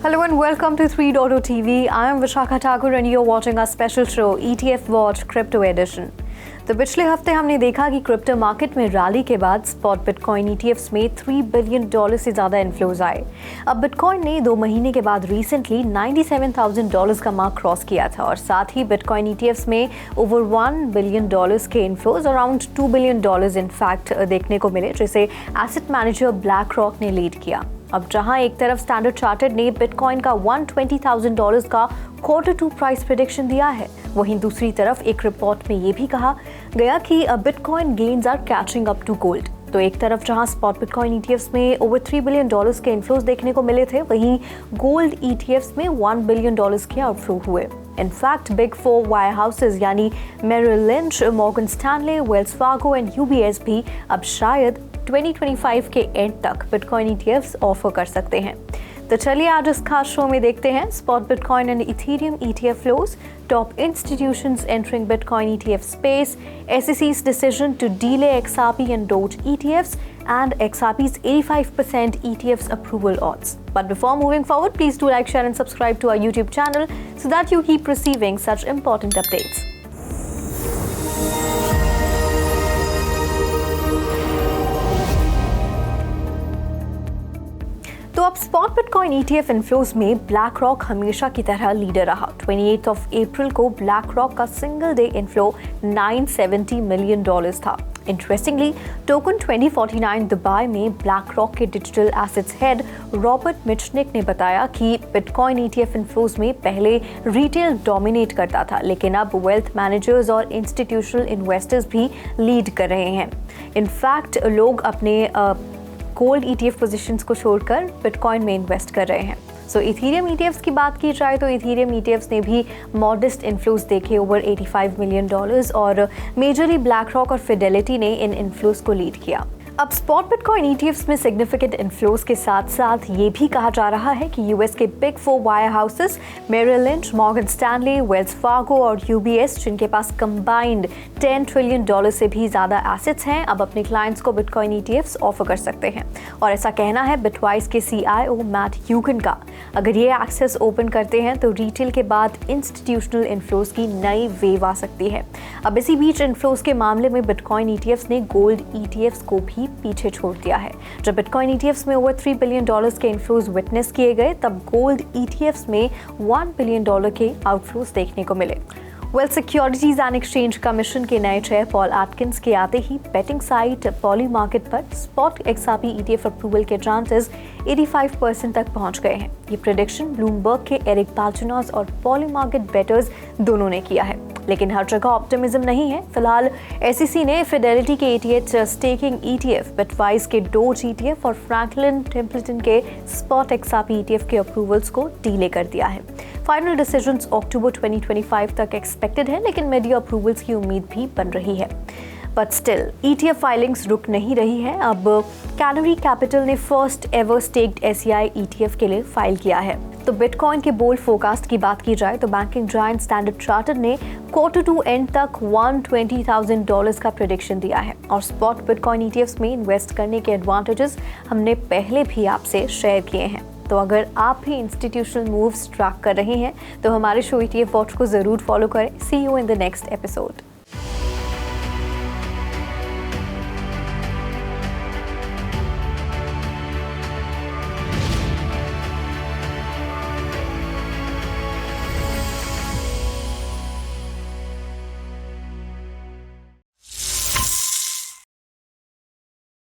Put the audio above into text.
Hello and welcome to 3.0 TV. I am Vishakha Thakur and you're watching our special show ETF Watch Crypto Edition. तो पिछले हफ्ते हमने देखा कि crypto market में रैली के बाद स्पॉट बिटकॉइन ETFs में $3 बिलियन से ज़्यादा इन्फ्लोज आए। अब बिटकॉइन ने 2 महीने के बाद रिसेंटली $97,000 का मार्क क्रॉस किया था और साथ ही बिटकॉइन ETFs में ओवर $1 बिलियन के इन्फ्लोज, अराउंड $2 बिलियन इनफैक्ट देखने को मिले, जिसे एसेट मैनेजर ब्लैक रॉक ने लीड किया। अब जहां एक तरफ स्टैंडर्ड चार्टर्ड ने बिटकॉइन का $120,000 का Q2 प्राइस प्रेडिक्शन दिया है, वहीं दूसरी तरफ एक रिपोर्ट में ये भी कहा गया कि bitcoin gains are catching up to gold. तो एक तरफ जहां स्पॉट बिटकॉइन ETFs में ओवर $3 बिलियन के इन्फ्लोज देखने को मिले थे, वहीं गोल्ड ETFs में $1 बिलियन के आउटफ्लो हुए। इनफैक्ट बिग 4 वायर हाउसेज यानी Merrill Lynch, Morgan Stanley, Wells Fargo and UBS भी अब शायद 2025 के एंड तक बिटकॉइन ETFs ऑफर कर सकते हैं। तो चलिए आज इस खास शो में देखते हैं spot bitcoin and Ethereum ETF flows, top institutions entering Bitcoin ETF space, SEC's decision to delay XRP and Doge ETFs, and XRP's 85% ETFs approval odds. But before moving forward, please do like, share and subscribe to our YouTube channel so that you keep receiving such important updates. तो अब spot bitcoin ETF inflows में black rock हमेशा की तरह leader रहा। 28 अप्रैल को black rock का single day inflow $970 million था। इंटरेस्टिंगली, टोकन 2049 दुबई में ब्लैक रॉक के डिजिटल एसेट्स हेड रॉबर्ट मिचनिक ने बताया कि बिटकॉइन ETF इन्फ्लोज में पहले रिटेल डोमिनेट करता था, लेकिन अब वेल्थ मैनेजर्स और इंस्टीट्यूशनल इन्वेस्टर्स भी लीड कर रहे हैं। इनफैक्ट लोग अपने गोल्ड ETF पोजीशंस को छोड़कर बिटकॉइन में इन्वेस्ट कर रहे हैं। सो इथेरियम ETFs की बात की जाए तो इथेरियम ETFs ने भी मॉडेस्ट इन्फ्लोज देखे, ओवर $85 मिलियन, और मेजरली ब्लैक रॉक और फिडेलिटी ने इन इन्फ्लोज को लीड किया। अब स्पॉट बिटकॉइन ETFs में सिग्निफिकेंट इन्फ्लोज के साथ साथ ये भी कहा जा रहा है कि यूएस के big 4 wire houses Merrill Lynch, Morgan Stanley, Wells Fargo और UBS, जिनके पास कंबाइंड $10 ट्रिलियन से भी ज़्यादा एसेट्स हैं, अब अपने क्लाइंट्स को बिटकॉइन ETFs ऑफर कर सकते हैं। और ऐसा कहना है बिटवाइस के CIO मैट ह्यूगन का। अगर ये एक्सेस ओपन करते हैं तो रिटेल के बाद इंस्टीट्यूशनल इन्फ्लोज की नई वेव आ सकती है। अब इसी बीच इन्फ्लोज के मामले में बिटकॉइन ETFs ने गोल्ड ETFs को भी पीछे छोड़ दिया है। जब बिटकॉइन ETFs में ओवर $3 बिलियन के इन्फ्लोज विटनेस किए गए, तब गोल्ड ETFs में $1 बिलियन के आउटफ्लोज देखने को मिले। सिक्योरिटीज एंड एक्सचेंज कमीशन के नए चेयर पॉल एटकिंस के आते ही बेटिंग साइट पॉलीमार्केट पर स्पॉट XRP ETF अप्रूवल के चांसेस 85% तक पहुंच गए हैं। ये प्रेडिक्शन ब्लूमबर्ग के एरिक बाल्चुनॉस और पॉलीमार्केट बेटर्स दोनों ने किया है, लेकिन हर जगह ऑप्टिमिज्म नहीं है। फिलहाल SEC ने फिडेलिटी के ETH स्टेकिंग ETF, बिटवाइस के डोज ETF और फ्रैंकलिन टेम्पल्टन के स्पॉट XRP ETF के अप्रूवल्स को डिले कर दिया है। फाइनल डिसीजंस अक्टूबर 2025 तक एक्सपेक्टेड है, लेकिन मीडिया अप्रूवल्स की उम्मीद भी बन रही है। बट स्टिल ETF फाइलिंग्स रुक नहीं रही है। अब कैलोरी कैपिटल ने first ever stacked SEI ETF के लिए फाइल किया है। तो बिटकॉइन के बोल्ड फोरकास्ट की बात की जाए तो बैंकिंग जायंट स्टैंडर्ड चार्टर्ड ने Q2 एंड तक $120,000 का प्रेडिक्शन दिया है। और स्पॉट बिटकॉइन ETFs में इन्वेस्ट करने के एडवांटेजेस हमने पहले भी आपसे शेयर किए हैं। तो अगर आप भी इंस्टीट्यूशनल मूव्स ट्रैक कर रहे हैं तो हमारे शो ETF वॉच को ज़रूर फॉलो करें। See you in the next episode.